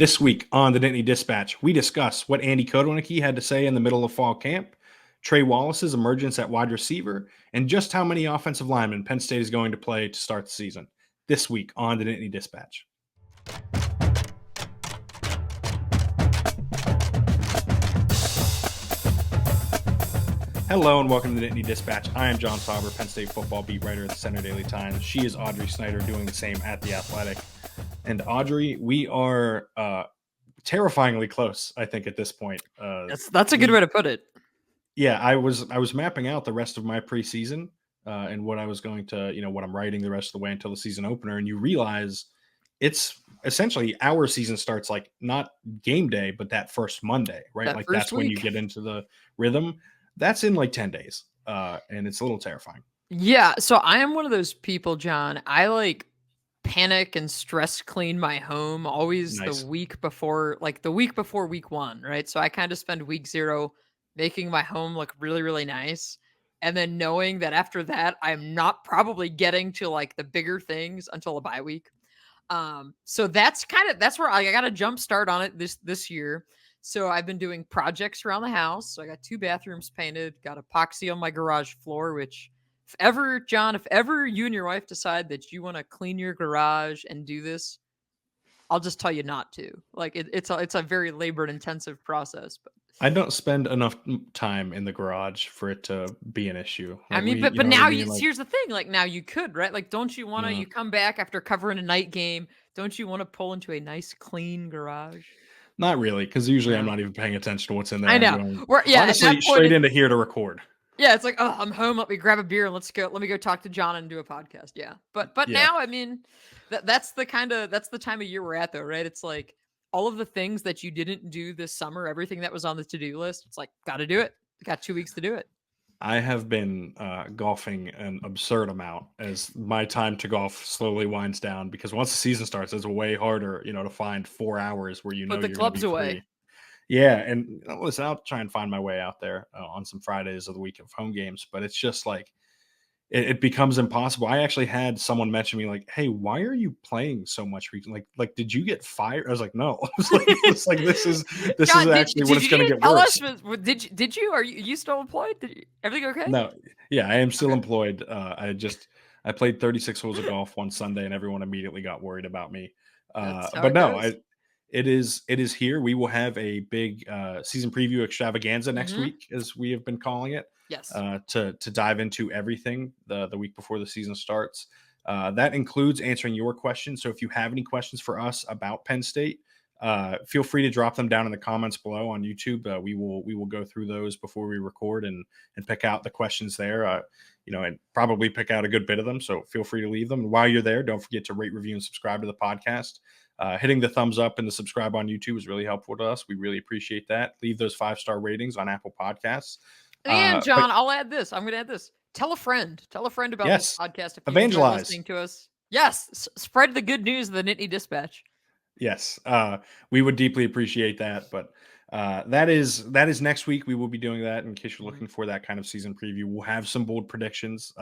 This week on the Nittany Dispatch, we discuss what Andy Kotelnicki had to say in the middle of fall camp, Tre Wallace's emergence at wide receiver, and just how many offensive linemen Penn State is going to play to start the season. This week on the Nittany Dispatch. Hello and welcome to the Nittany Dispatch. I am John Sauber, Penn State football beat writer at the Center Daily Times. She is Audrey Snyder, doing the same at The Athletic. And Audrey, we are terrifyingly close, I think, at this point. That's a good way to put it. Yeah, I was mapping out the rest of my preseason and what I was going to, what I'm writing the rest of the way until the season opener. And you realize it's essentially our season starts like not game day, but that first Monday, right? That like first that's when you week. get into the rhythm. That's in like 10 days. And it's a little terrifying. Yeah, so I am one of those people, John. I like panic and stress clean my home always Nice. the week before week one, right? So I kind of spend week 0 making my home look really, really nice. And then knowing that after that, I'm not probably getting to like the bigger things until a bye week. So that's where I got a jump start on it this year. So I've been doing projects around the house. So I got 2 bathrooms painted, got epoxy on my garage floor, which if ever you and your wife decide that you want to clean your garage and do this, I'll just tell you not to. Like it's a very labor intensive process. But I don't spend enough time in the garage for it to be an issue. I Like mean, we, but know what now I mean? Like, here's the thing. Like now you could, right? Like, don't you want to? You come back after covering a night game. Don't you want to pull into a nice, clean garage? not really, because usually I'm No. not even paying attention to what's in there. I know. I'm going, Honestly, honestly, straight into here to record. Yeah, it's like, oh, I'm home. Let me grab a beer and let me go talk to John and do a podcast. Yeah, but Yeah. now, I mean, that's the time of year we're at, though, right? It's like all of the things that you didn't do this summer, everything that was on the to-do list. It's like, got to do it. Got 2 weeks to do it. I have been golfing an absurd amount as my time to golf slowly winds down, because once the season starts, it's way harder, to find 4 hours where Put the you're clubs gonna be away. free. Yeah, and listen, I'll try and find my way out there on some Fridays of the week of home games, but it's just like it becomes impossible. I actually had someone mention me like, "Hey, why are you playing so much recently? Like, did you get fired?" I was like, "No." It's like this is John, actually when it's going to get worse. Did you? Are you still employed? Everything okay? No, yeah, I am still Okay. employed. I played 36 holes of golf one Sunday, and everyone immediately got worried about me. That's how But it no, goes. it is here. We will have a big season preview extravaganza next week, as we have been calling it. Yes. To dive into everything the week before the season starts. That includes answering your questions. So if you have any questions for us about Penn State, feel free to drop them down in the comments below on YouTube. We will go through those before we record and pick out the questions there. And probably pick out a good bit of them. So feel free to leave them. And while you're there, don't forget to rate, review, and subscribe to the podcast. Hitting the thumbs up and the subscribe on YouTube is really helpful to us. We really appreciate that. Leave those 5-star ratings on Apple Podcasts. And John, I'll add this. I'm going to add this. Tell a friend about this podcast if you enjoy listening to us. Yes, spread the good news of the Nittany Dispatch. Yes, we would deeply appreciate that. But that is next week. We will be doing that. In case you're looking for that kind of season preview, we'll have some bold predictions.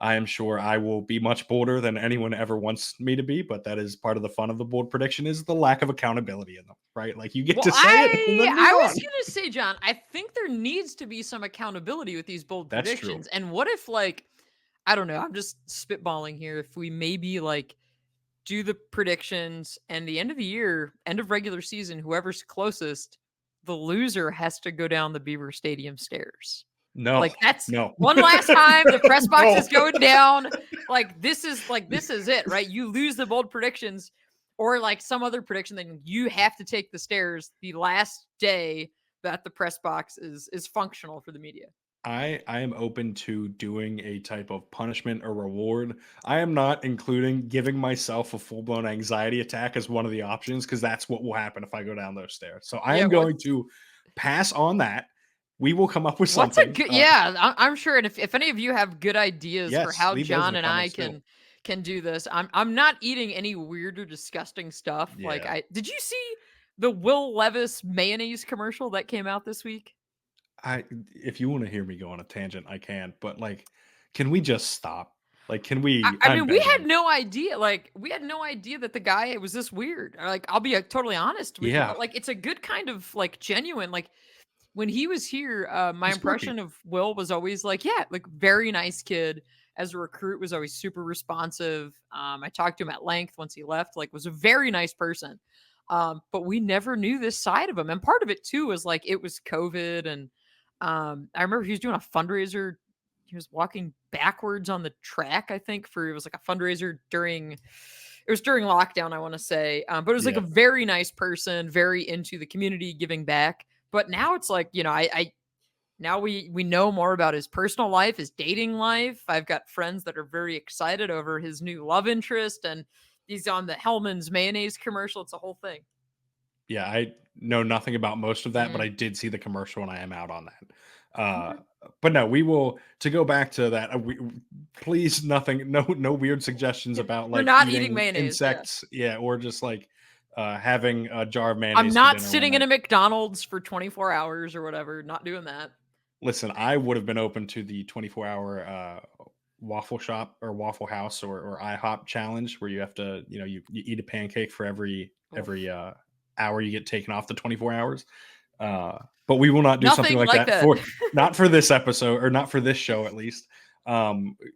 I am sure I will be much bolder than anyone ever wants me to be, but that is part of the fun of the bold prediction, is the lack of accountability in them, right? Like you get to say it. And then I was going to say, John, I think there needs to be some accountability with these bold predictions. True. And what if, like, I don't know, I'm just spitballing here. If we maybe like do the predictions and the end of the year, end of regular season, whoever's closest, the loser has to go down the Beaver Stadium stairs. No, like that's no. One last time. The press box is going down. Like this is it, right? You lose the bold predictions or like some other prediction, then you have to take the stairs the last day that the press box is functional for the media. I am open to doing a type of punishment or reward. I am not including giving myself a full-blown anxiety attack as one of the options, because that's what will happen if I go down those stairs. So I am going to pass on that. We will come up with something. What's a good? I'm sure. And if any of you have good ideas for how John and I can do this, I'm not eating any weird or disgusting stuff. Yeah. Like did you see the Will Levis mayonnaise commercial that came out this week? If you want to hear me go on a tangent, I can. But like, can we just stop? Like, can we? I I'm mean, we had begging. no idea. Like, we had no idea that the guy was this weird. Like, I'll be totally honest with you, Yeah, but like, it's a good kind of like genuine. Like, when he was here, my he's quirky. impression of Will was always like, yeah, like very nice kid. As a recruit, was always super responsive. I talked to him at length once he left. Like, was a very nice person. But we never knew this side of him, and part of it too was like it was COVID, and I remember he was doing a fundraiser. He was walking backwards on the track, I think, for it was like a fundraiser during it was during lockdown, I want to say. But it was like a Yeah, very nice person, very into the community, giving back. But now it's like, I now we know more about his personal life, his dating life. I've got friends that are very excited over his new love interest, and he's on the Hellman's mayonnaise commercial. It's a whole thing. yeah. I know nothing about most of that, but Mm, I did see the commercial, and I am out on that. okay. But no, we will to go back to that. Please, nothing, no weird suggestions about We're like not eating eating mayonnaise. Yeah. insects, yeah, or just like having a jar of I'm mayonnaise for not dinner one sitting in night. a McDonald's for 24 hours or whatever. Not doing that. Listen, I would have been open to the 24-hour waffle shop or Waffle House or IHOP challenge where you have to, you eat a pancake for every Oof. hour you get taken off the 24 hours. Uh, but we will not do something Nothing like like that that. for not for this episode or not for this show at least.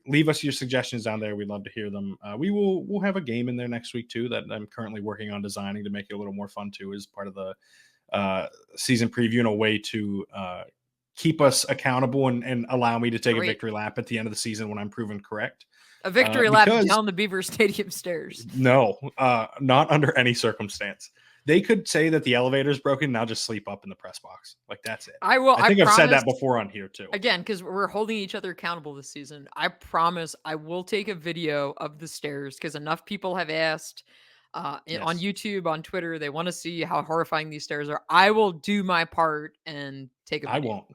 Leave us your suggestions down there. We'd love to hear them. We'll have a game in there next week too that I'm currently working on designing to make it a little more fun too as part of the season preview and a way to keep us accountable and allow me to take a Great. victory lap at the end of the season when I'm proven correct. A victory lap Because down the Beaver Stadium stairs. no, not under any circumstance. They could say that the elevator's broken. Now just sleep up in the press box. Like that's it. I will. I I think I've said promise. that before on here too. Again, because we're holding each other accountable this season. I promise I will take a video of the stairs because enough people have asked on Yes, YouTube, on Twitter. They want to see how horrifying these stairs are. I will do my part and take a I video won't.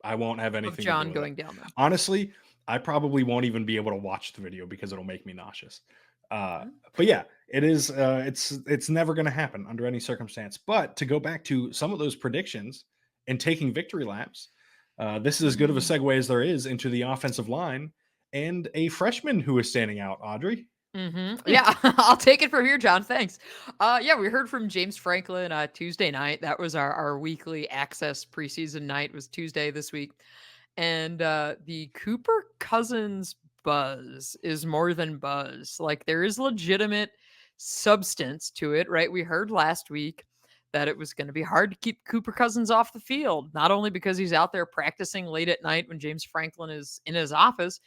I won't have of anything to do John with it. going down them. Honestly, I probably won't even be able to watch the video because it'll make me nauseous. But yeah, it is. It's never going to happen under any circumstance. But to go back to some of those predictions and taking victory laps, this is as good of a Mm. segue as there is into the offensive line and a freshman who is standing out. Audrey, Yeah, I'll take it from here, John. Thanks. Yeah, we heard from James Franklin Tuesday night. That was our weekly access preseason night. Was Tuesday this week, and the Cooper Cousins buzz is more than buzz. Like there is legitimate substance to it, right? We heard last week that it was going to be hard to keep Cooper Cousins off the field, not only because he's out there practicing late at night when James Franklin is in his office,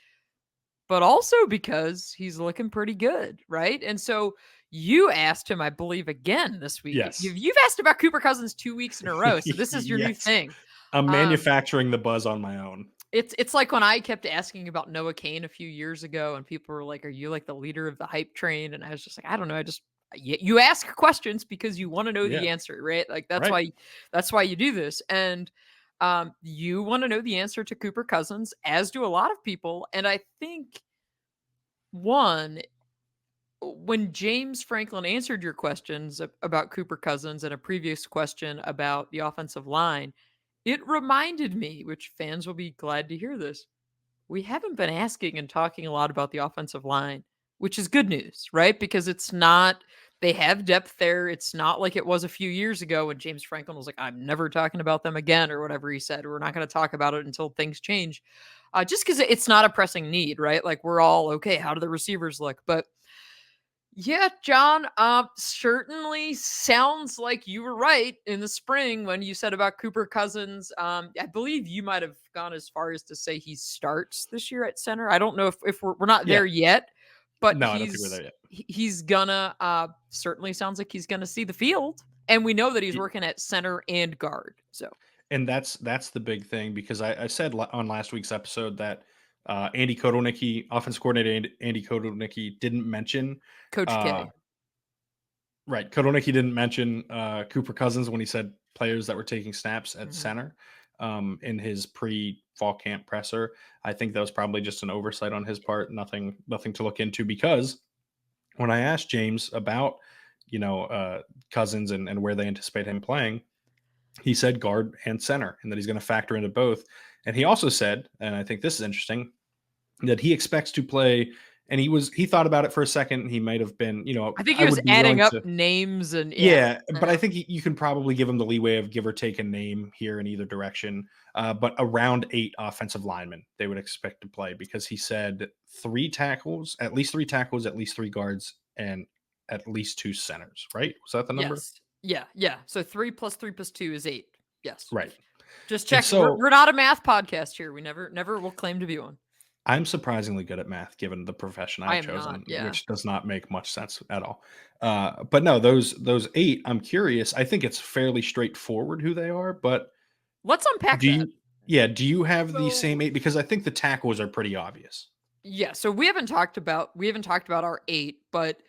but also because he's looking pretty good, right? And so you asked him, I believe, again this week. yes, You've asked about Cooper Cousins 2 weeks in a row, so this is your new yes, thing. I'm Um, manufacturing the buzz on my own. it's like when I kept asking about Noah Kane a few years ago, and people were like, "Are you like the leader of the hype train?" And I was just like, "I don't know. I just you ask questions because you want to know Yeah, the answer, right? Like right. that's why you do this." And you want to know the answer to Cooper Cousins, as do a lot of people. And I think one when James Franklin answered your questions about Cooper Cousins and a previous question about the offensive line, it reminded me, which fans will be glad to hear this, we haven't been asking and talking a lot about the offensive line, which is good news, right? Because it's not, they have depth there. It's not like it was a few years ago when James Franklin was like, I'm never talking about them again, or whatever he said. We're not going to talk about it until things change. Just because it's not a pressing need, right? Like we're all okay. How do the receivers look? But yeah, John, certainly sounds like you were right in the spring when you said about Cooper Cousins. I believe you might have gone as far as to say he starts this year at center. I don't know if we're not Yeah, there yet, but no, I don't think we're there yet. he's gonna certainly sounds like he's gonna see the field, and we know that he's Y- working at center and guard. So And that's the big thing because I said on last week's episode that Andy Kotelnicki, offense coordinator Andy Kotelnicki, didn't mention Coach uh, K. right. Kotelnicki didn't mention Cooper Cousins when he said players that were taking snaps at Mhm. center in his pre-fall camp presser. I think that was probably just an oversight on his part. Nothing to look into because when I asked James about Cousins and where they anticipate him playing, he said guard and center, and that he's going to factor into both. And he also said, and I think this is interesting, that he expects to play. And he thought about it for a second. He might have been, I think I he was would be adding willing up to. names and yeah. Yeah, but I think you can probably give him the leeway of give or take a name here in either direction. But around 8 offensive linemen they would expect to play, because he said 3 tackles, at least 3 tackles, at least 3 guards, and at least 2 centers. Right? Was that the number? Yes. Yeah, yeah. So 3 plus 3 plus 2 is 8. Yes. Right. Just And check. so We're not a math podcast here. We never will claim to be one. I'm surprisingly good at math given the profession I I've am not. chosen, Yeah. which does not make much sense at all. But no, those 8, I'm curious. I think it's fairly straightforward who they are, but Let's unpack do that. you do you have the So same 8? Because I think the tackles are pretty obvious. yeah, so we haven't talked about our 8, but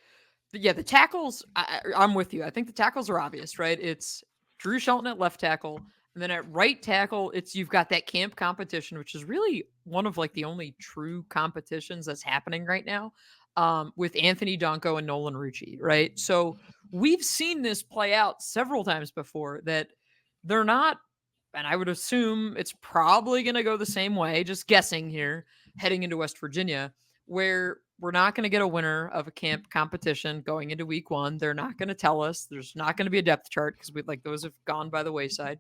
yeah, the tackles. I'm with you. I think the tackles are obvious, right? It's Drew Shelton at left tackle, and then at right tackle, you've got that camp competition, which is really one of like the only true competitions that's happening right now, with Anthony Donko and Nolan Rucci, right? So we've seen this play out several times before that they're not, and I would assume it's probably going to go the same way. Just guessing here, heading into West Virginia, where we're not going to get a winner of a camp competition going into week 1. They're not going to tell us. There's not going to be a depth chart because we like those have gone by the wayside.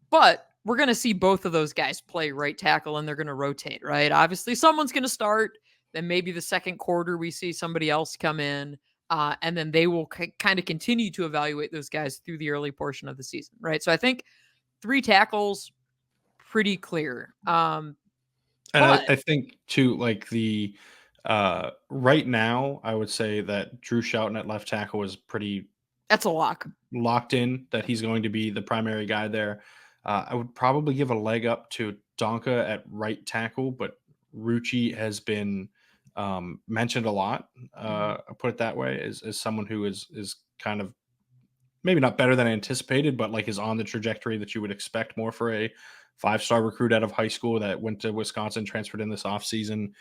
But we're going to see both of those guys play right tackle, and they're going to rotate, right? Obviously, someone's going to start. Then maybe the second quarter we see somebody else come in, and then they will kind of continue to evaluate those guys through the early portion of the season, right? So I think 3 tackles, pretty clear. And But I think too, like the right now, I would say that Drew Shelton at left tackle is pretty that's a lock. locked in that he's going to be the primary guy there. I would probably give a leg up to Donka at right tackle, but Rucci has been mentioned a lot. I'll put it that way, as someone who is kind of maybe not better than anticipated, but like is on the trajectory that you would expect more for a 5-star recruit out of high school that went to Wisconsin, transferred in this offseason,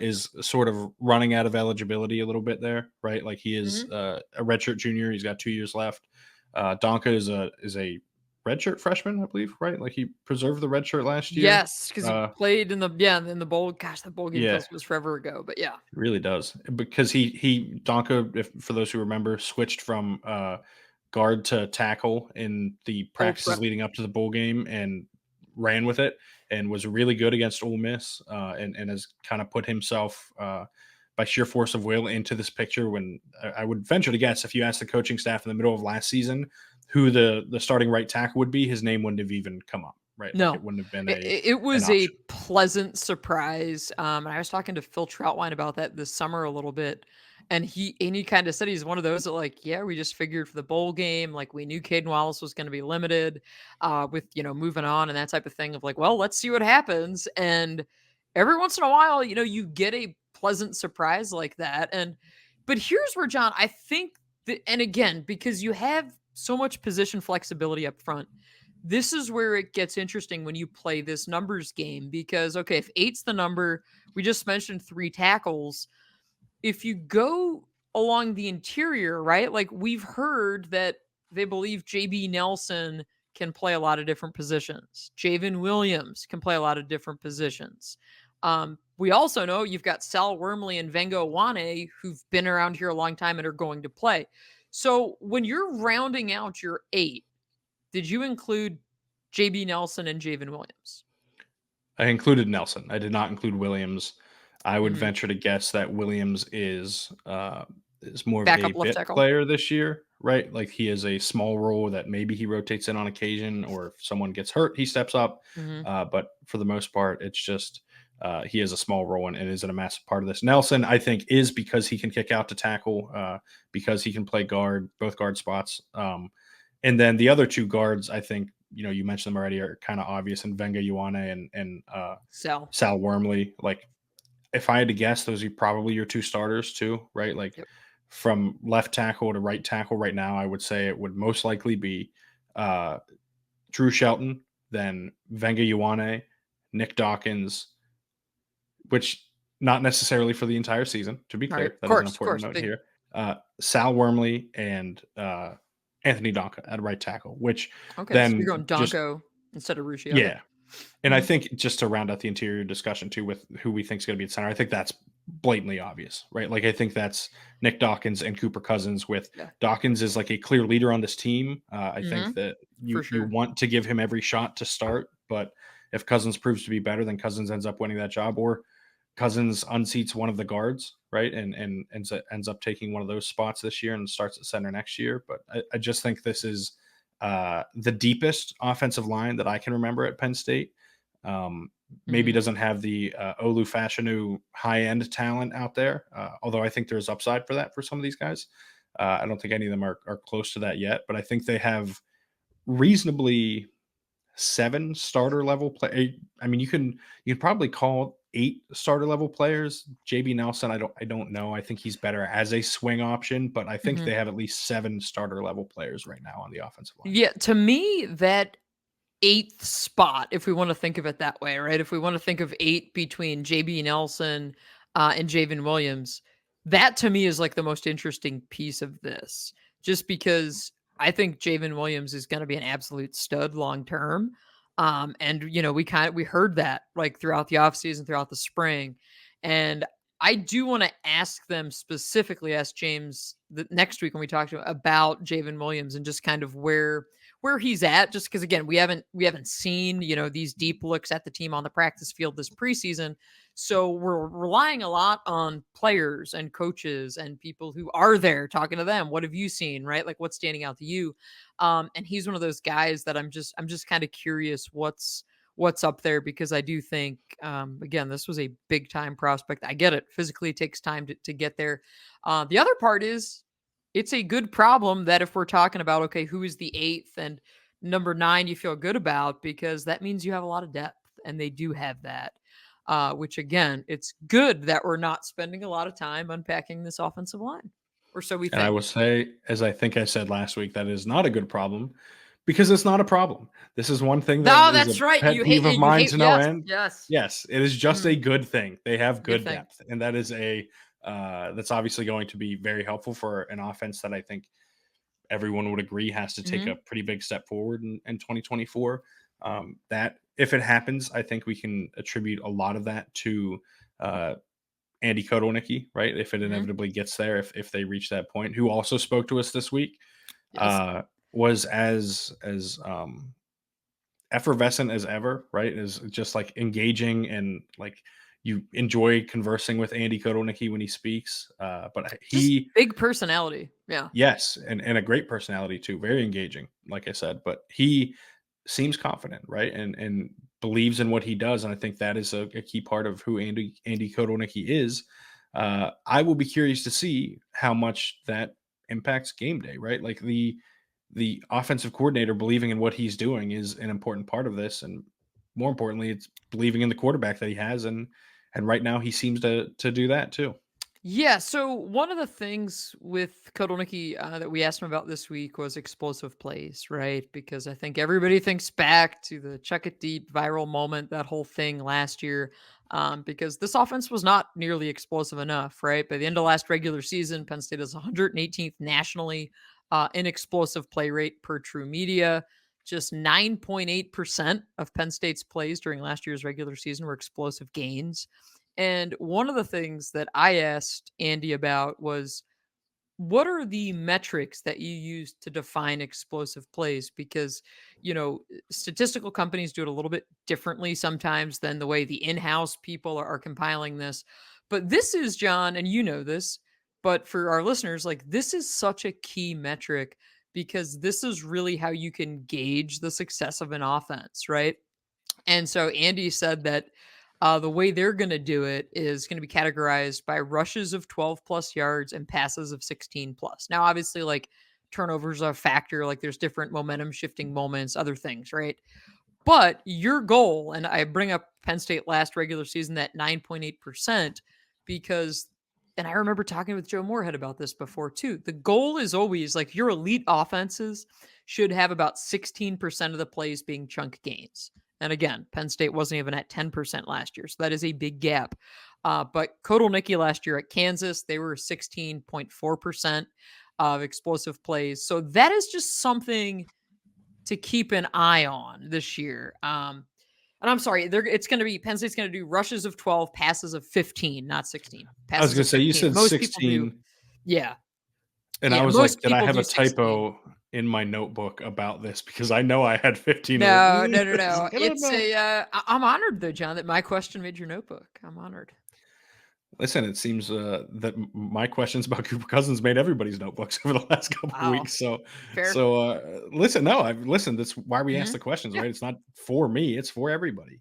is sort of running out of eligibility a little bit there, right? Like he is Mm-hmm. a redshirt junior. He's got 2 years left. Donka is a redshirt freshman, I believe, right? Like he preserved the redshirt last year. Yes, because he played in the bowl. Gosh, that bowl game Yeah, feels was forever ago. But yeah, it really does, because he Donka, if for those who remember, switched from guard to tackle in the bowl practices prep. leading up to the bowl game and ran with it and was really good against Ole Miss, and has kind of put himself by sheer force of will into this picture. When I would venture to guess, if you asked the coaching staff in the middle of last season who the starting right tackle would be, his name wouldn't have even come up. Right, like No, it wouldn't have been it an was a option. pleasant surprise. And I was talking to Phil Troutwine about that this summer a little bit, and he kind of said he's one of those that like, yeah, we just figured for the bowl game, like we knew Caden Wallace was going to be limited, with moving on and that type of thing of like, well, let's see what happens. And every once in a while, you get a pleasant surprise like that. But here's where, John, I think that, and again, because you have so much position flexibility up front, this is where it gets interesting when you play this numbers game because, okay, if 8's the number, we just mentioned 3 tackles. If you go along the interior, right? Like we've heard that they believe JB Nelson can play a lot of different positions. Javen Williams can play a lot of different positions. We also know you've got Sal Wormley and Vengo Wane who've been around here a long time and are going to play. So when you're rounding out your 8, did you include JB Nelson and Javen Williams? I included Nelson. I did not include Williams. I would Mhm. venture to guess that Williams is more of a Backup left bit tackle? player this year, right? Like he is a small role that maybe he rotates in on occasion, or if someone gets hurt, he steps up. Mhm. But for the most part, it's just he is a small role and isn't a massive part of this. Nelson, I think, is because he can kick out to tackle, because he can play guard, both guard spots. And then the other 2 guards, I think, you mentioned them already, are kind of obvious in Venga Ioane and Sal. Sal Wormley. Like, if I had to guess, those are probably your 2 starters too, right? Like Yep. from left tackle to right tackle right now, I would say it would most likely be uh, Drew Shelton, then Venga Ioane, Nick Dawkins, which not necessarily for the entire season, to be All right. clear. Of That is an course, of important course. note Big here. Sal Wormley and Anthony Donka at right tackle, which okay, so you're then going just Donko instead of Rucci. Okay. yeah. And I think just to round out the interior discussion too, with who we think is going to be at center, I think that's blatantly obvious, right? Like I think that's Nick Dawkins and Cooper Cousins. With Yeah. Dawkins is like a clear leader on this team. I think that For you sure. want to give him every shot to start, but if Cousins proves to be better, then Cousins ends up winning that job, or Cousins unseats one of the guards, right, and ends up taking one of those spots this year and starts at center next year. But I just think this is the deepest offensive line that I can remember at Penn State. Maybe Mhm. doesn't have the Olu Fashanu high end talent out there, although I think there's upside for that for some of these guys. I don't think any of them are close to that yet, but I think they have reasonably 7 starter level play. I mean, you can probably call 8 starter level players. JB Nelson, I don't know. I think he's better as a swing option, but I think Mhm. they have at least 7 starter level players right now on the offensive line. Yeah, to me, that 8th spot, if we wanna think of it that way, right? If we wanna think of 8 between JB Nelson, and Javen Williams, that to me is, like, the most interesting piece of this, just because I think Javen Williams is gonna be an absolute stud long term, and, we heard that, like, throughout the offseason, throughout the spring, and I do wanna ask them specifically, ask James the next week when we talk to him about Javen Williams and just kind of where he's at, just because again we haven't seen these deep looks at the team on the practice field this preseason, so we're relying a lot on players and coaches and people who are there talking to them. What have you seen, right? Like what's standing out to you? And he's one of those guys that I'm just kind of curious what's up there, because I do think again, this was a big time prospect. I get it, physically it takes time to get there. The other part is it's a good problem that if we're talking about, okay, who is the eighth and number nine you feel good about, because that means you have a lot of depth, and they do have that. Which again, it's good that we're not spending a lot of time unpacking this offensive line, or so we And I think. will say, as I think I said last week, that is not a good problem because it's not a problem. This is one thing that No, is a that's right. pet You peeve hate of you mine hate to no yes, end. yes. Yes, it is just a Mm, good thing. They have good good thing. depth, and that is that's obviously going to be very helpful for an offense that I think everyone would agree has to take a Mhm. pretty big step forward in 2024. That if it happens, I think we can attribute a lot of that to uh, Andy Kotelnicki, right? If it Mhm. inevitably gets there, if they reach that point, who also spoke to us this week, Yes. uh, was as effervescent as ever, right? Is just like engaging and like you enjoy conversing with Andy Kotelnicki when he speaks. But Just he, big personality. Yeah. yes, and a great personality too, very engaging, like I said. But he seems confident, right? And believes in what he does. And I think that is a key part of who Andy Kotelnicki is. I will be curious to see how much that impacts game day, right? Like the offensive coordinator believing in what he's doing is an important part of this. And more importantly, it's believing in the quarterback that he has. And right now he seems to do that too. Yeah, so one of the things with Kotelnicki that we asked him about this week was explosive plays, right? Because I think everybody thinks back to the chuck it deep viral moment, that whole thing last year, because this offense was not nearly explosive enough, right? By the end of last regular season, Penn State is 118th nationally in explosive play rate per True Media. Just 9.8% of Penn State's plays during last year's regular season were explosive gains. And one of the things that I asked Andy about was, what are the metrics that you use to define explosive plays? Because, statistical companies do it a little bit differently sometimes than the way the in house people are compiling this. But this is, John, and you know this, but for our listeners, like this is such a key metric, because this is really how you can gauge the success of an offense, right? And so Andy said that the way they're going to do it is going to be categorized by rushes of 12 plus yards and passes of 16 plus. Now, obviously, like turnovers are a factor, like there's different momentum shifting moments, other things, right? But your goal, and I bring up Penn State last regular season, that 9.8%, because, and I remember talking with Joe Moorhead about this before too. The goal is always like your elite offenses should have about 16% of the plays being chunk gains. And again, Penn State wasn't even at 10% last year. So that is a big gap. But Kotelnicki last year at Kansas, they were 16.4% of explosive plays. So that is just something to keep an eye on this year. And And I'm sorry, it's going to be Penn State's going to do rushes of 12, passes of 15, not 16. I was Passes going of to say, you 15. said Most people do. 16. Yeah. And I Yeah. was like, Most did I people have do a 16. typo in my notebook about this? Because I know I had 15. I was No, like, no, no, this is no. gonna It's know. I'm honored though, John, that my question made your notebook. I'm honored. Listen, it seems that my questions about Cooper Cousins made everybody's notebooks over the last couple of Wow. weeks. So, Fair. listen, no, I've listened. That's why we ask Hmm. the questions, Yeah. right? It's not for me; it's for everybody,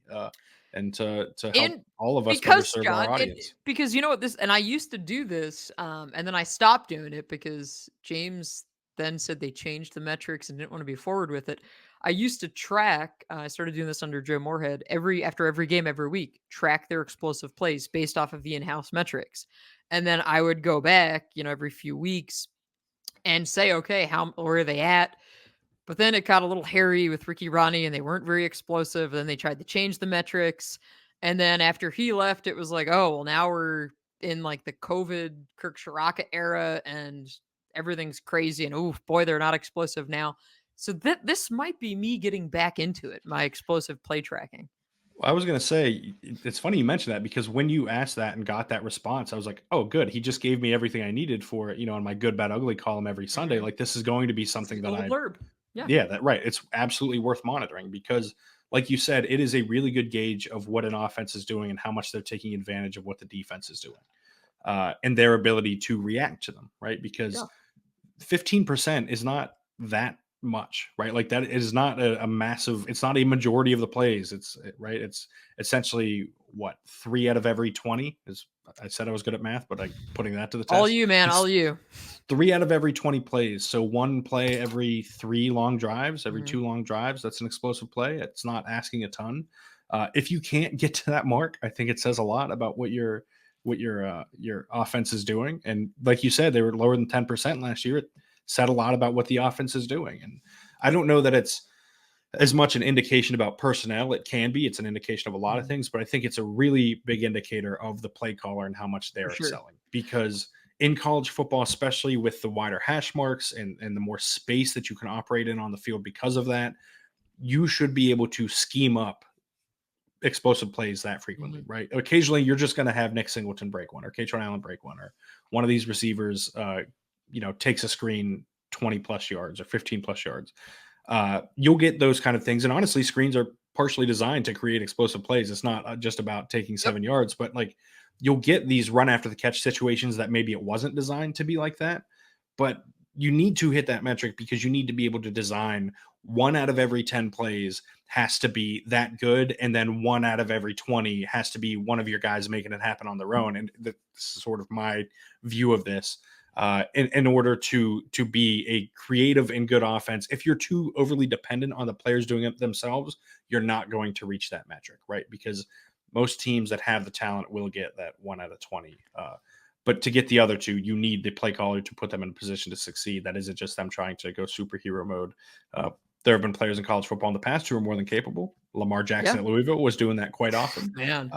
and to help And all of us better because serve our John, audience. because you know what this, and I used to do this, and then I stopped doing it because James then said they changed the metrics and didn't want to be forward with it. I used to track. I started doing this under Joe Moorhead after every game every week, track their explosive plays based off of the in-house metrics, and then I would go back, every few weeks and say, okay, where are they at? But then it got a little hairy with Ricky Ronnie and they weren't very explosive. Then they tried to change the metrics. And then after he left, it was like, oh, well, now we're in like the COVID Kirk Shiraka era and everything's crazy. And oh, boy, they're not explosive now. So this might be me getting back into it, my explosive play tracking. I was going to say, it's funny you mentioned that because when you asked that and got that response, I was like, oh, good. He just gave me everything I needed for it, on my good, bad, ugly column every Sunday. Mm-hmm. Like, this is going to be It's something a that little blurb. Yeah. yeah, right. It's absolutely worth monitoring because, like you said, it is a really good gauge of what an offense is doing and how much they're taking advantage of what the defense is doing and their ability to react to them, right? Because Yeah. 15% is not that much, right? Like that is not a massive, it's not a majority of the plays. It's right. It's essentially what 3 out of every 20 is. I said I was good at math, but putting that to the All test. you, man. All It's you. 3 out of every 20 plays. So one play every 3 long drives, every Mm-hmm. 2 long drives. That's an explosive play. It's not asking a ton. If you can't get to that mark, I think it says a lot about what your offense is doing. And like you said, they were lower than 10% last year. It said a lot about what the offense is doing. And I don't know that it's as much an indication about personnel. It can be. It's an indication of a lot of Mm-hmm. things, but I think it's a really big indicator of the play caller and how much For they're sure. excelling. Because in college football, especially with the wider hash marks and the more space that you can operate in on the field because of that, you should be able to scheme up explosive plays that frequently, Mm-hmm. right? Occasionally, you're just going to have Nick Singleton break one or Katron Allen break one, or one of these receivers, takes a screen 20 plus yards or 15 plus yards. You'll get those kind of things. And honestly, screens are partially designed to create explosive plays. It's not just about taking Yep. 7 yards, but like you'll get these run after the catch situations that maybe it wasn't designed to be like that. But you need to hit that metric because you need to be able to design 1 out of every 10 plays has to be that good. And then 1 out of every 20 has to be one of your guys making it happen on their own. And that's sort of my view of this. In order to be a creative and good offense, if you're too overly dependent on the players doing it themselves, you're not going to reach that metric, right? Because most teams that have the talent will get that 1 out of 20. But to get the other two, you need the play caller to put them in a position to succeed. That isn't just them trying to go superhero mode. There have been players in college football in the past who are more than capable. Lamar Jackson Yeah. at Louisville was doing that quite often. Man.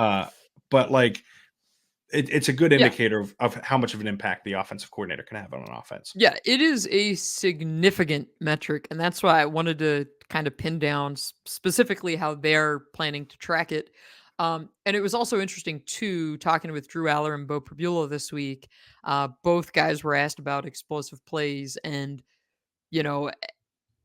But like, it's a good Yeah. indicator of how much of an impact the offensive coordinator can have on an offense. Yeah, it is a significant metric, and that's why I wanted to kind of pin down specifically how they're planning to track it. And it was also interesting too, talking with Drew Allar and Bo Prabula this week. Both guys were asked about explosive plays, and you know,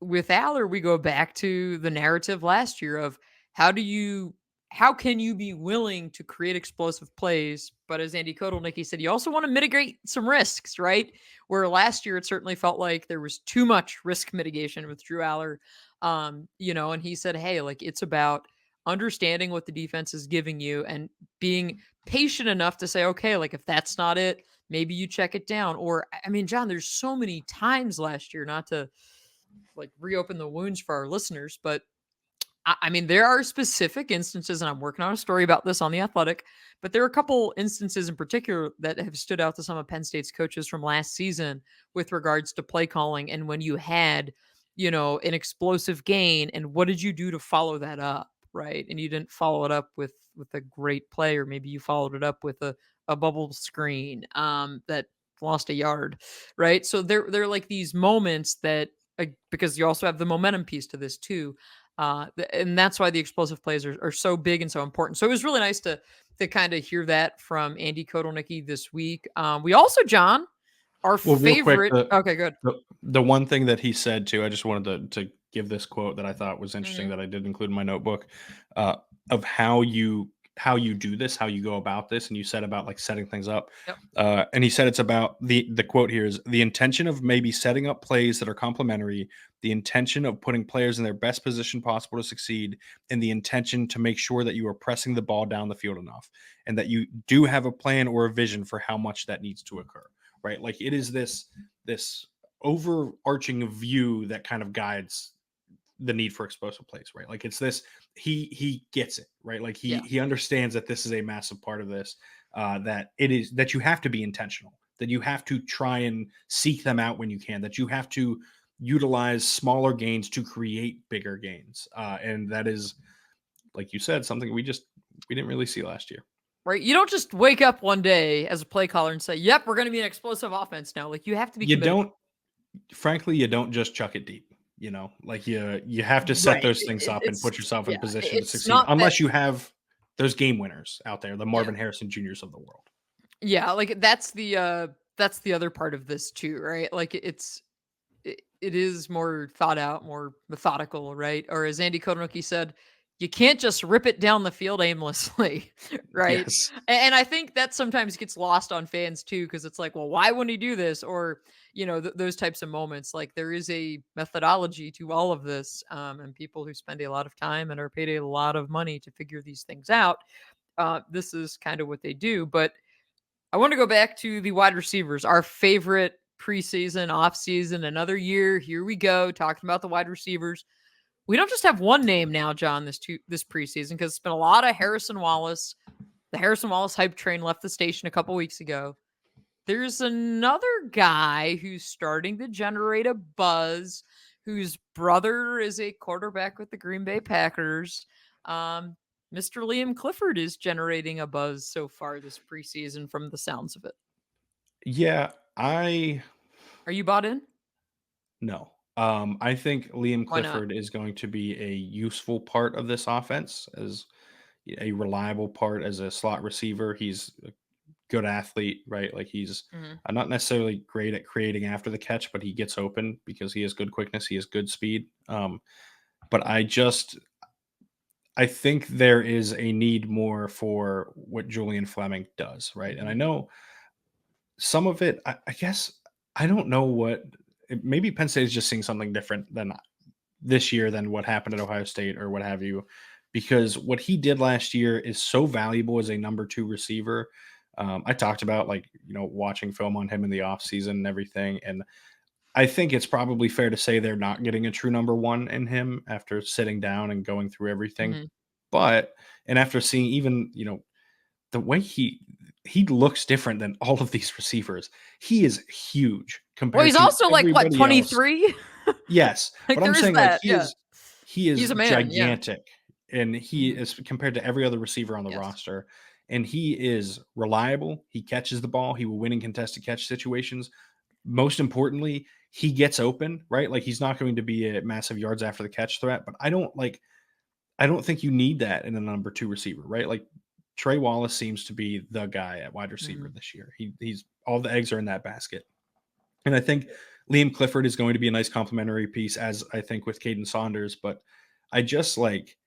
with Aller, we go back to the narrative last year of how do you how can you be willing to create explosive plays? But as Andy Kotelnicki said, you also want to mitigate some risks, right? Where last year it certainly felt like there was too much risk mitigation with Drew Aller. And he said, hey, like it's about understanding what the defense is giving you and being patient enough to say, okay, like if that's not it, maybe you check it down. Or I mean, John, there's so many times last year, not to like reopen the wounds for our listeners, but I mean, there are specific instances, and I'm working on a story about this on The Athletic, but there are a couple instances in particular that have stood out to some of Penn State's coaches from last season with regards to play calling. And when you had, an explosive gain, and what did you do to follow that up? Right. And you didn't follow it up with a great play, or maybe you followed it up with a bubble screen that lost a yard. Right. So there are like these moments that, because you also have the momentum piece to this too. And that's why the explosive plays are so big and so important. So it was really nice to kind of hear that from Andy Kotelnicki this week. We also, John, our Well, real quick, favorite. Okay, good. the one thing that he said too, I just wanted to give this quote that I thought was interesting Mhm. that I did include in my notebook, uh, of how you do this, how you go about this, and you said about like setting things up. Yep. And he said it's about the quote here is the intention of maybe setting up plays that are complementary, the intention of putting players in their best position possible to succeed, and the intention to make sure that you are pressing the ball down the field enough, and that you do have a plan or a vision for how much that needs to occur. Right, like it is this overarching view that kind of guides the need for explosive plays, right? Like it's this he gets it, right? Like Yeah. he understands that this is a massive part of this, that it is that you have to be intentional, that you have to try and seek them out when you can, that you have to utilize smaller gains to create bigger gains, and that is, like you said, something we didn't really see last year. Right. You don't just wake up one day as a play caller and say, "Yep, we're going to be an explosive offense now." Like you have to be You committed. don't Frankly, you don't just chuck it deep. Like you have to set Right. those things up and It's put yourself in yeah. a position to It's succeed, not that. unless you have those game winners out there, the Yeah. Marvin Harrison Juniors of the world. Yeah. Like that's the other part of this too, right? Like it is more thought out, more methodical, right? Or as Andy Kotelnicki said, you can't just rip it down the field aimlessly, right? Yes. And I think that sometimes gets lost on fans too, because it's like, well, why wouldn't he do this? Or those types of moments. Like there is a methodology to all of this, and people who spend a lot of time and are paid a lot of money to figure these things out. This is kind of what they do, but I want to go back to the wide receivers, our favorite preseason, offseason, another year. Here we go, talking about the wide receivers. We don't just have one name now, John, this preseason, because it's been a lot of Harrison Wallace. The Harrison Wallace hype train left the station a couple weeks ago. There's another guy who's starting to generate a buzz, whose brother is a quarterback with the Green Bay Packers. Um, Mr. Liam Clifford is generating a buzz so far this preseason from the sounds of it. Yeah, I Are you bought in? no. I think Liam Why not? Clifford is going to be a useful part of this offense as a reliable part as a slot receiver. He's a good athlete, right? Like he's Mhm. not necessarily great at creating after the catch, but he gets open because he has good quickness, he has good speed. But I think there is a need more for what Julian Fleming does, right? And I Mhm. know some of it, I guess, I don't know maybe Penn State is just seeing something different than this year than what happened at Ohio State or what have you, because what he did last year is so valuable as a number two receiver. I talked about like, watching film on him in the offseason and everything. And I think it's probably fair to say they're not getting a true number one in him after sitting down and going through everything. Mhm. And after seeing even, the way he looks different than all of these receivers. He is huge Well, compared he's to also like what, everybody else. 23? Yes, Like but I'm there is saying like that. Yeah. he He's is a man. Yeah. gigantic, and he Mhm. is compared to every other receiver on the Yes. roster, and he is reliable. He catches the ball. He will win in contested catch situations. Most importantly, he gets open, right? Like he's not going to be a massive yards after the catch threat, but I don't think you need that in a number two receiver, right? Like Tre Wallace seems to be the guy at wide receiver Mhm. this year. He's all the eggs are in that basket. And I think Liam Clifford is going to be a nice complementary piece, as I think with Caden Saunders. But I just like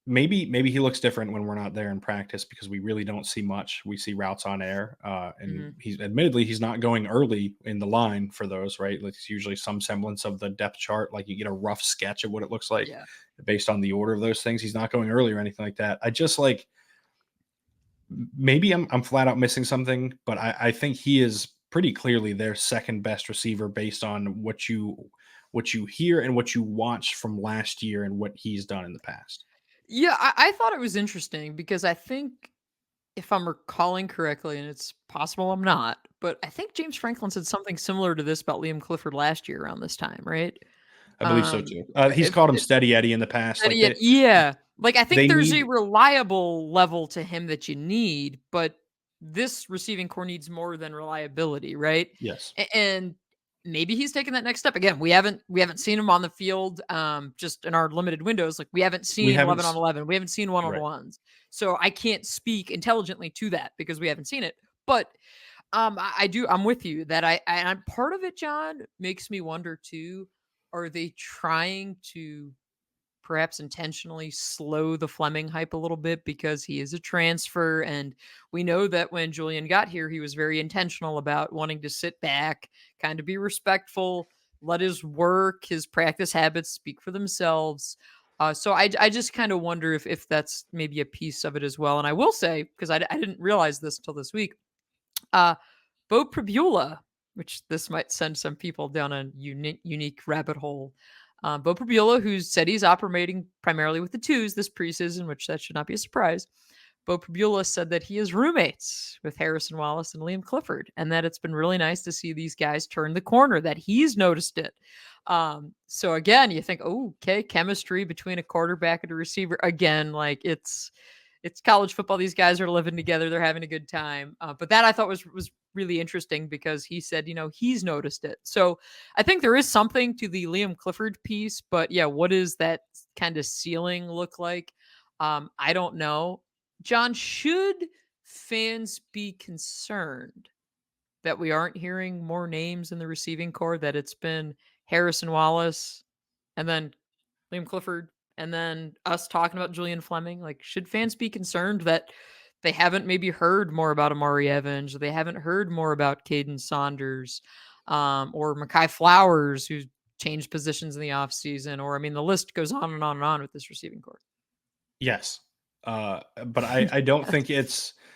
maybe he looks different when we're not there in practice because we really don't see much. We see routes on air, and Mhm. he's not going early in the line for those, right? Like it's usually some semblance of the depth chart, like you get a rough sketch of what it looks like Yeah. based on the order of those things. He's not going early or anything like that. I just like maybe I'm flat out missing something, but I think he is pretty clearly their second best receiver based on what you hear and what you watch from last year and what he's done in the past. Yeah, I thought it was interesting because I think if I'm recalling correctly, and it's possible I'm not, but I think James Franklin said something similar to this about Liam Clifford last year around this time, right? I believe so Um, too. He's if called him Steady Eddie in the past. Like yeah, like I think they there's a need reliable level to him that you need, but this receiving core needs more than reliability, right? yes. And maybe he's taking that next step. Again, we haven't seen him on the field just in our limited windows. Like we haven't We seen haven't 11 on 11. We haven't seen one on right. ones. So I can't speak intelligently to that because we haven't seen it. But I do. I'm with you that I'm part of it. John makes me wonder too. Are they trying to perhaps intentionally slow the Fleming hype a little bit because he is a transfer? And we know that when Julian got here, he was very intentional about wanting to sit back, kind of be respectful, let his work, his practice habits speak for themselves. So I just kind of wonder if that's maybe a piece of it as well. And I will say, because I didn't realize this until this week, uh, Bo Pribula, which this might send some people down a unique rabbit hole. Bo Pribula, who said he's operating primarily with the twos this preseason, which that should not be a surprise. Bo Pribula said that he is roommates with Harrison Wallace and Liam Clifford, and that it's been really nice to see these guys turn the corner, that he's noticed it. So again, you think, oh, okay, chemistry between a quarterback and a receiver. Again, like it's college football. These guys are living together. They're having a good time. But that I thought was really interesting because he said, he's noticed it. So I think there is something to the Liam Clifford piece. But yeah, what does that kind of ceiling look like? I don't know. John, should fans be concerned that we aren't hearing more names in the receiving corps, that it's been Harrison Wallace and then Liam Clifford and then us talking about Julian Fleming? Like, should fans be concerned that they haven't maybe heard more about Amari Evans, or they haven't heard more about Caden Saunders, or Mekhi Flowers, who's changed positions in the offseason? Or, I mean, the list goes on and on and on with this receiving corps. Yes. But I don't think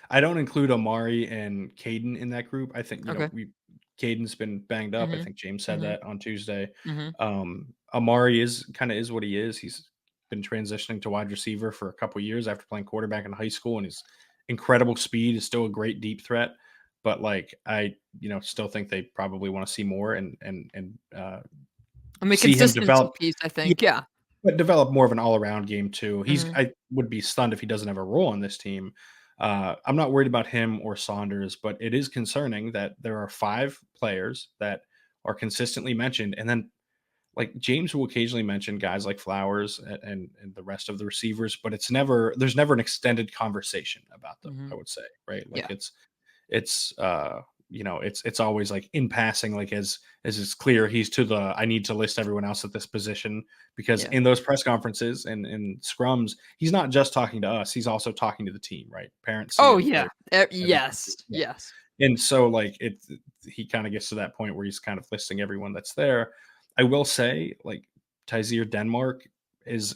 I don't include Amari and Caden in that group. I think, Okay. Caden's been banged up. I Mm-hmm. think James said Mm-hmm. that on Tuesday. Mm-hmm. Amari is what he is. He's been transitioning to wide receiver for a couple years after playing quarterback in high school, and his incredible speed is still a great deep threat. But like I, still think they probably want to see more and And the see him consistency develop. piece, I think. Yeah. But develop more of an all-around game too. Mm-hmm. I would be stunned if he doesn't have a role on this team. I'm not worried about him or Saunders, but it is concerning that there are 5 players that are consistently mentioned, and then like James will occasionally mention guys like Flowers and the rest of the receivers, but there's never an extended conversation about them. Mm-hmm. I would say, right? Like Yeah. it's it's always like in passing, like as it's clear he's to the I need to list everyone else at this position, because Yeah. in those press conferences and in scrums he's not just talking to us, he's also talking to the team, right? Parents see Oh, it, yeah. players, everything. Yes. Yeah. Yes. And so like he kind of gets to that point where he's kind of listing everyone that's there. I will say, like, Tyzier Denmark is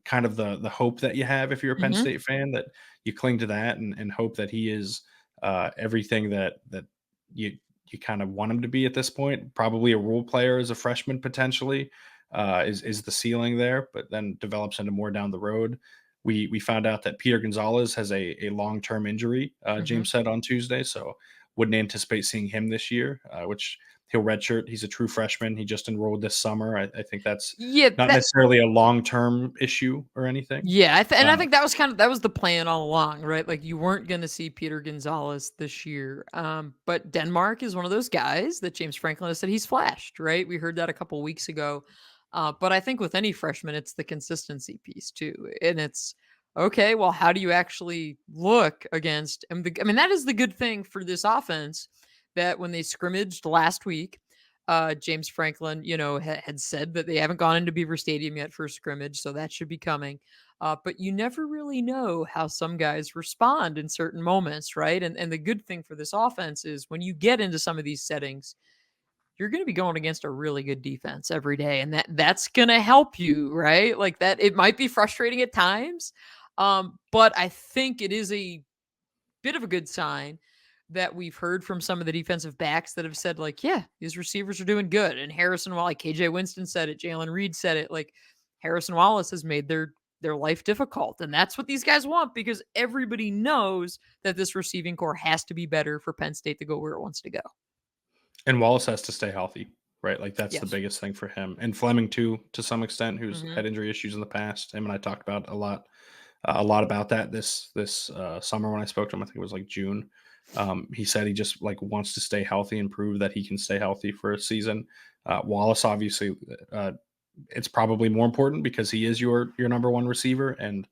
kind of the hope that you have if you're a Penn Mm-hmm. State fan, that you cling to that and hope that he is everything that you kind of want him to be at this point. Probably a role player as a freshman potentially is the ceiling there, but then develops into more down the road. We found out that Peter Gonzalez has a long term injury. Mm-hmm. James said on Tuesday, so wouldn't anticipate seeing him this year. Which he'll redshirt. He's a true freshman. He just enrolled this summer. I think that's Yeah. not necessarily a long term issue or anything. Yeah, and I Uh, think that was the plan all along, right? Like you weren't going to see Peter Gonzalez this year, but Denmark is one of those guys that James Franklin has said he's flashed, right? We heard that a couple weeks ago, but I think with any freshman, it's the consistency piece too, and it's okay. Well, how do you actually look against? I mean, that is the good thing for this offense, that when they scrimmaged last week. James Franklin, had said that they haven't gone into Beaver Stadium yet for a scrimmage, so that should be coming. But you never really know how some guys respond in certain moments, right? And the good thing for this offense is when you get into some of these settings, you're going to be going against a really good defense every day, and that's going to help you, right? Like that, it might be frustrating at times, but I think it is a bit of a good sign that we've heard from some of the defensive backs that have said, like, yeah, these receivers are doing good. And Harrison Wallace, like KJ Winston said it, Jalen Reed said it, like Harrison Wallace has made their life difficult. And that's what these guys want, because everybody knows that this receiving corps has to be better for Penn State to go where it wants to go. and Wallace has to stay healthy, right? Like that's the Yes. biggest thing for him, and Fleming too, to some extent, who's Mm-hmm. had injury issues in the past. Him and I talked about a lot about that this summer when I spoke to him. I think it was like June. He said he just like wants to stay healthy and prove that he can stay healthy for a season. Wallace, obviously, it's probably more important because he is your number one receiver. And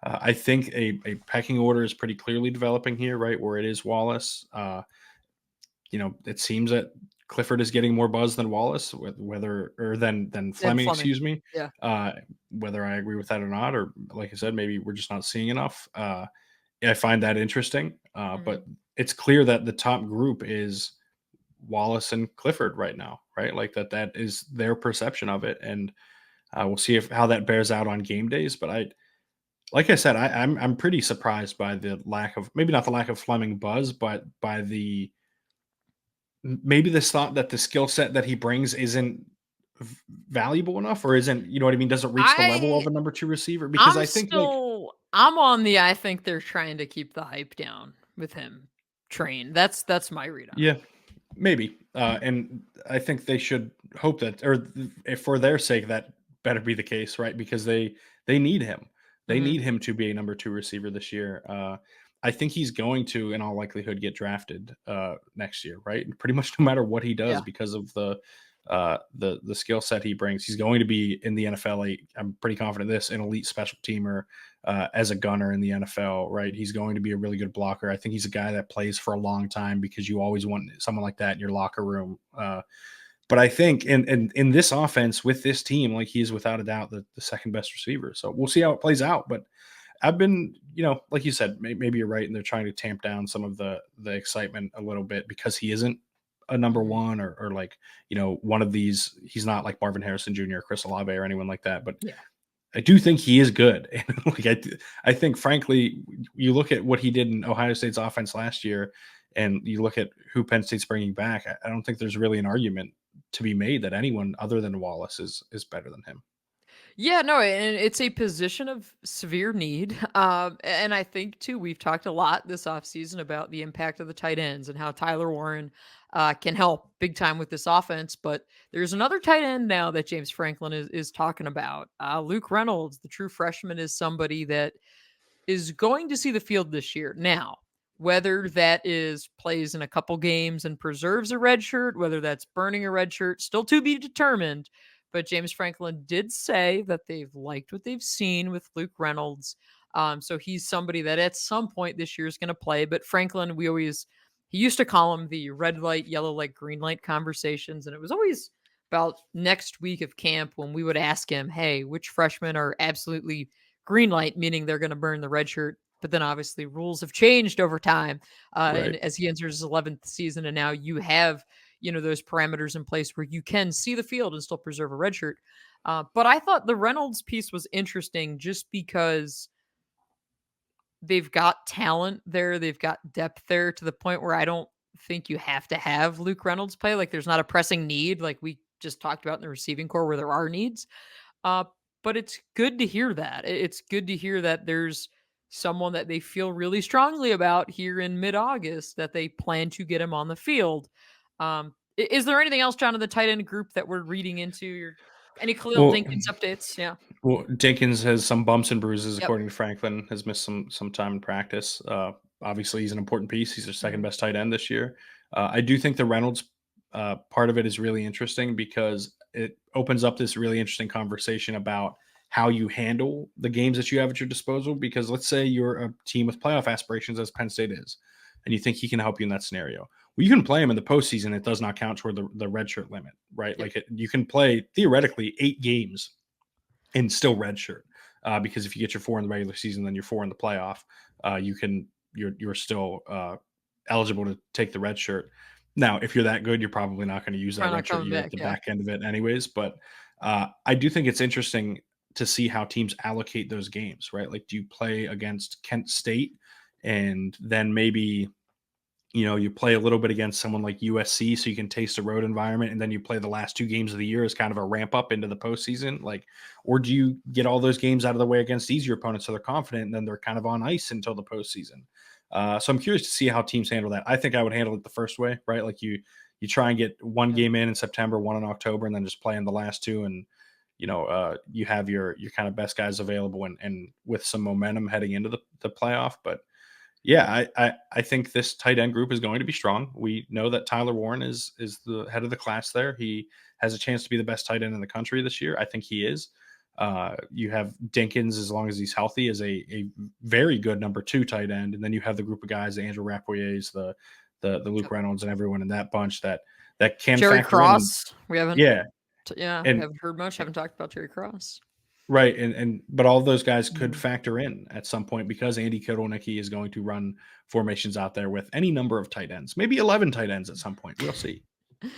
I think a pecking order is pretty clearly developing here, right? Where it is Wallace. It seems that Clifford is getting more buzz than Wallace, whether or than Then Fleming, Fleming. excuse me. Yeah. Whether I agree with that or not, or like I said, maybe we're just not seeing enough. I find that interesting, Mhm. but it's clear that the top group is Wallace and Clifford right now, right? Like that is their perception of it, and we'll see if how that bears out on game days. But like I said, I'm pretty surprised by the lack of maybe not the lack of Fleming buzz, but by the maybe this thought that the skill set that he brings isn't valuable enough, or isn't you know what I mean? Doesn't reach the level I of a number two receiver because I think like I'm on the I think they're trying to keep the hype down with him train. That's my read on it. yeah. Maybe, and I think they should hope that, or if for their sake, that better be the case, right? Because they need him. They Mhm. need him to be a number two receiver this year. I think he's going to, in all likelihood, get drafted next year, right? Pretty much no matter what he does, Yeah. because of the skill set he brings. He's going to be in the NFL. I'm pretty confident this an elite special teamer as a gunner in the NFL, right? He's going to be a really good blocker. I think he's a guy that plays for a long time because you always want someone like that in your locker room. But I think in this offense with this team, like he's without a doubt the second best receiver. So we'll see how it plays out. But I've been, like you said, maybe you're right, and they're trying to tamp down some of the excitement a little bit because he isn't a number Mhm. one or like one of these. He's not like Marvin Harrison Jr., Chris Olave, or anyone like that. But Yeah. I do think he is good. And like I think, frankly, you look at what he did in Ohio State's offense last year, and you look at who Penn State's bringing back. I don't think there's really an argument to be made that anyone other than Wallace is better than him. Yeah, no, and it's a position of severe need. And I think too, we've talked a lot this offseason about the impact of the tight ends and how Tyler Warren can help big time with this offense. But there's another tight end now that James Franklin is talking about. Luke Reynolds, the true freshman, is somebody that is going to see the field this year. Now, whether that is plays in a couple games and preserves a red shirt, whether that's burning a red shirt, still to be determined. But James Franklin did say that they've liked what they've seen with Luke Reynolds. So he's somebody that at some point this year is going to play. But Franklin, he used to call him the red light, yellow light, green light conversations. And it was always about next week of camp when we would ask him, hey, which freshmen are absolutely green light, meaning they're going to burn the red shirt. But then obviously rules have changed over time. And Right. as he enters his 11th season, and now you have, those parameters in place where you can see the field and still preserve a red shirt. But I thought the Reynolds piece was interesting just because they've got talent there. They've got depth there to the point where I don't think you have to have Luke Reynolds play. Like there's not a pressing need like we just talked about in the receiving core where there are needs. Uh, but it's good to hear that. It's good to hear that there's someone that they feel really strongly about here in mid-August that they plan to get him on the field. Is there anything else, John, in the tight end group that we're reading into? Any Khalil Well, Dinkins updates? Yeah. Well, Jenkins has some bumps and bruises, Yep. according to Franklin. Has missed some time in practice. Obviously, he's an important piece. He's their second Mhm. best tight end this year. I do think the Reynolds part of it is really interesting because it opens up this really interesting conversation about how you handle the games that you have at your disposal. Because let's say you're a team with playoff aspirations, as Penn State is, and you think he can help you in that scenario. Well, you can play him in the postseason. It does not count toward the redshirt limit, right? Yep. You can play theoretically 8 games and still redshirt. Because if you get your 4 in the regular season, then you're 4 in the playoff. You're still eligible to take the red shirt. Now, if you're that good, you're probably not going to use that Probably red not shirt coming year at back. the Yeah. back end of it, anyways. But I do think it's interesting to see how teams allocate those games, right? Like, do you play against Kent State and then maybe you play a little bit against someone like USC so you can taste a road environment, and then you play the last 2 games of the year as kind of a ramp up into the postseason? Like, or do you get all those games out of the way against easier opponents so they're confident and then they're kind of on ice until the postseason? So I'm curious to see how teams handle that. I think I would handle it the first way, right? Like you try and get one Yeah. game in September, one in October, and then just play in the last two, and you have your kind of best guys available and with some momentum heading into the playoff. But Yeah, I think this tight end group is going to be strong. We know that Tyler Warren is the head of the class there. He has a chance to be the best tight end in the country this year. I think he is. You have Dinkins, as long as he's healthy, is a very good number 2 tight end, and then you have the group of guys, the Andrew Rappoyers, the Luke Reynolds, and everyone in that bunch that can Jerry factor in. Cross. We haven't. Yeah, Yeah, we and haven't heard much. Haven't talked about Jerry Cross. right, and but all of those guys could Mhm. factor in at some point because Andy Kotelnicki is going to run formations out there with any number of tight ends, maybe 11 tight ends at some point. We'll see.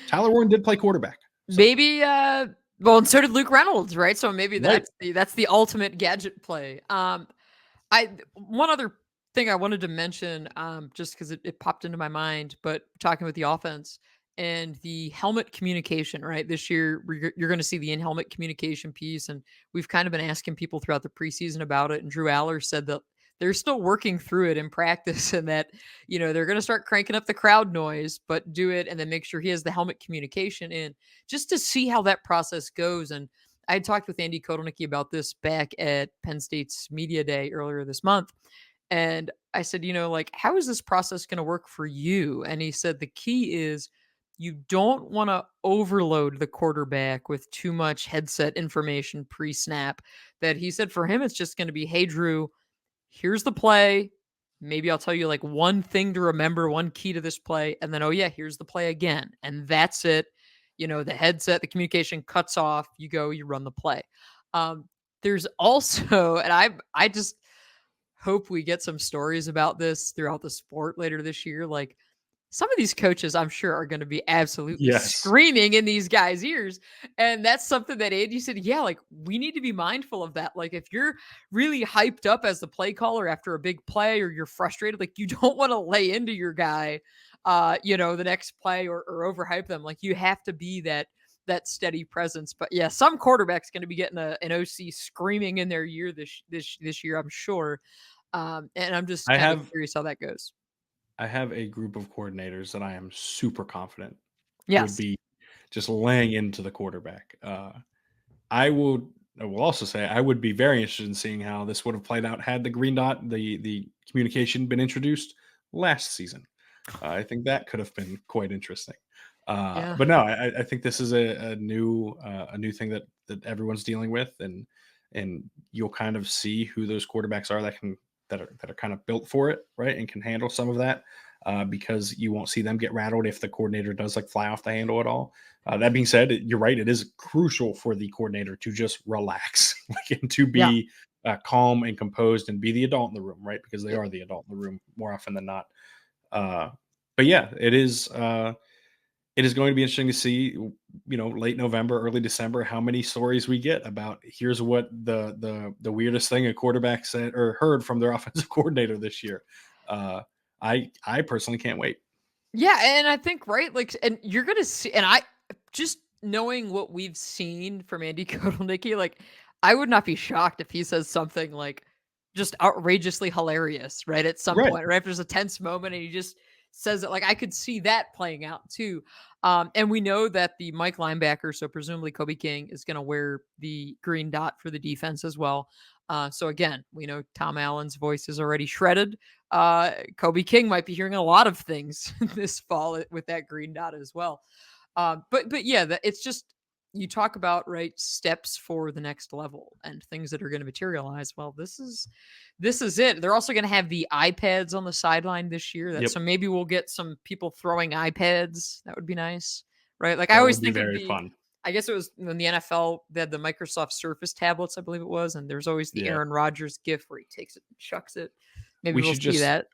Tyler Warren did play quarterback, so Maybe well, and so did Luke Reynolds, right? So maybe right. that's the ultimate gadget play. I one other thing I wanted to mention, just because it popped into my mind, but talking with the offense and the helmet communication, right? This year, you're going to see the in-helmet communication piece, and we've kind of been asking people throughout the preseason about it. And Drew Allar said that they're still working through it in practice, and that they're going to start cranking up the crowd noise, but do it and then make sure he has the helmet communication in, just to see how that process goes. And I had talked with Andy Kotelnicki about this back at Penn State's media day earlier this month. And I said, like, how is this process going to work for you? And he said, the key is you don't want to overload the quarterback with too much headset information pre snap. That he said for him, it's just going to be, hey, Drew, here's the play. Maybe I'll tell you like one thing to remember, one key to this play. And then, oh, yeah, here's the play again. And that's it. The headset, the communication cuts off. You go, you run the play. There's also, and I just hope we get some stories about this throughout the sport later this year. Like, some of these coaches, I'm sure, are going to be absolutely Yes. screaming in these guys' ears. And that's something that Andy said, yeah, like, we need to be mindful of that. Like, if you're really hyped up as the play caller after a big play, or you're frustrated, like, you don't want to lay into your guy, the next play, or overhype them. Like, you have to be that steady presence. But yeah, some quarterback's going to be getting an OC screaming in their ear this year, I'm sure. And I'm just I kind of have curious how that goes. I have a group of coordinators that I am super confident would Yes. be just laying into the quarterback. I will also say I would be very interested in seeing how this would have played out had the green dot, the communication been introduced last season. I think that could have been quite interesting. Yeah. But no, I think this is a new thing that everyone's dealing with, and you'll kind of see who those quarterbacks are that are kind of built for it, right, and can handle some of that. Because you won't see them get rattled if the coordinator does like fly off the handle at all. That being said, you're right. It is crucial for the coordinator to just relax, like, and to Yeah. be calm and composed and be the adult in the room, right? Because they are the adult in the room more often than not. Uh, but yeah, it is. It is going to be interesting to see, late November, early December, how many stories we get about here's what the weirdest thing a quarterback said or heard from their offensive coordinator this year. I personally can't wait. Yeah, and I think, right, like, and you're gonna see, and I just knowing what we've seen from Andy Kotelnicki, like, I would not be shocked if he says something like just outrageously hilarious, right? At some Right. point, right? If there's a tense moment and he just says it, like, I could see that playing out too. And we know that the Mike linebacker, so presumably Kobe King, is gonna wear the green dot for the defense as well. So again, we know Tom Allen's voice is already shredded. Kobe King might be hearing a lot of things this fall with that green dot as well. But yeah, it's just, you talk about, right, steps for the next level and things that are going to materialize. Well, this is it. They're also going to have the iPads on the sideline this year. Yep. So maybe we'll get some people throwing iPads. That would be nice, right? Like, I That always would be think it'd very be. fun. I guess it was when the NFL, they had the Microsoft Surface tablets, I believe it was, and there's always the Yeah. Aaron Rodgers gif where he takes it and chucks it. Maybe We we'll should see just that.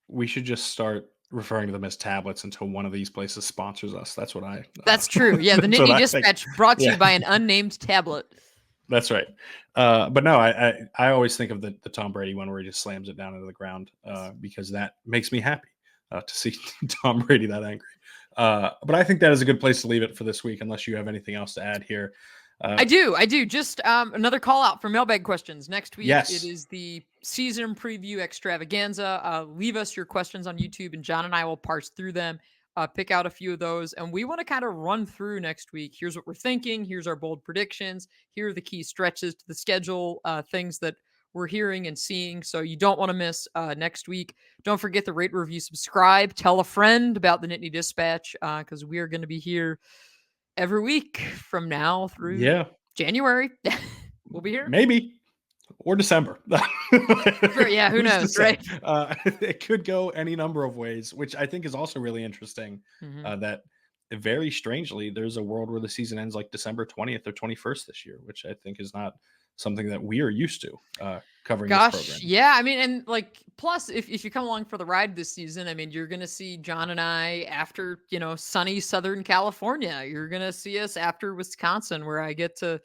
we should just start referring to them as tablets until one of these places sponsors us. That's what I That's true. Yeah, the that's what Nittany I think. Dispatch brought to you Yeah. by an unnamed tablet. That's right. But no, I always think of the Tom Brady one where he just slams it down into the ground, because that makes me happy to see Tom Brady that angry. But I think that is a good place to leave it for this week, unless you have anything else to add here. I do. Just another call out for mailbag questions. Next week, it Yes. is the season preview extravaganza. Leave us your questions on YouTube, and John and I will parse through them, pick out a few of those. And we want to kind of run through next week. Here's what we're thinking. Here's our bold predictions. Here are the key stretches to the schedule, things that we're hearing and seeing. So you don't want to miss next week. Don't forget to rate, review, subscribe. Tell a friend about the Nittany Dispatch because we are going to be here every week from now through January. We'll be here. Maybe. Or December. Sure, yeah, who knows, right? It could go any number of ways, which I think is also really interesting. That very strangely, there's a world where the season ends like December 20th or 21st this year, which I think is not something that we are used to covering this program. Yeah. I mean, and like, plus, if you come along for the ride this season, I mean, you're going to see John and I after, sunny Southern California. You're going to see us after Wisconsin, where I get to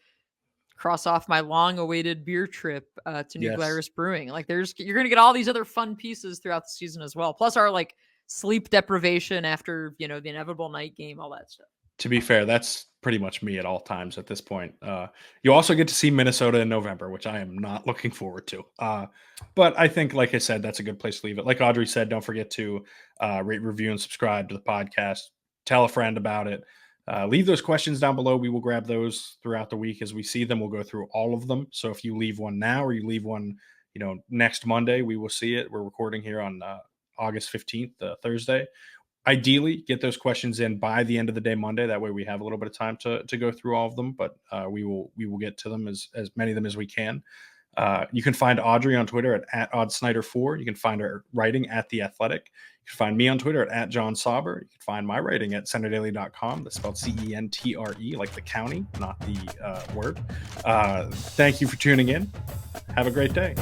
cross off my long-awaited beer trip to New Glarus Brewing. Like, you're going to get all these other fun pieces throughout the season as well. Plus our like sleep deprivation after, the inevitable night game, all that stuff. To be fair, that's pretty much me at all times at this point. You also get to see Minnesota in November, which I am not looking forward to. But I think, like I said, that's a good place to leave it. Like Audrey said, don't forget to rate, review, and subscribe to the podcast. Tell a friend about it. Leave those questions down below. We will grab those throughout the week as we see them. We'll go through all of them. So if you leave one now or you leave one, next Monday, we will see it. We're recording here on August 15th, Thursday. Ideally, get those questions in by the end of the day Monday. That way we have a little bit of time to go through all of them, but we will get to them as many of them as we can. You can find Audrey on Twitter at OddSnyder4. You can find her writing at The Athletic. You can find me on Twitter at John Sauber. You can find my writing at CenterDaily.com. That's spelled CENTRE, like the county, not the word. Thank you for tuning in. Have a great day.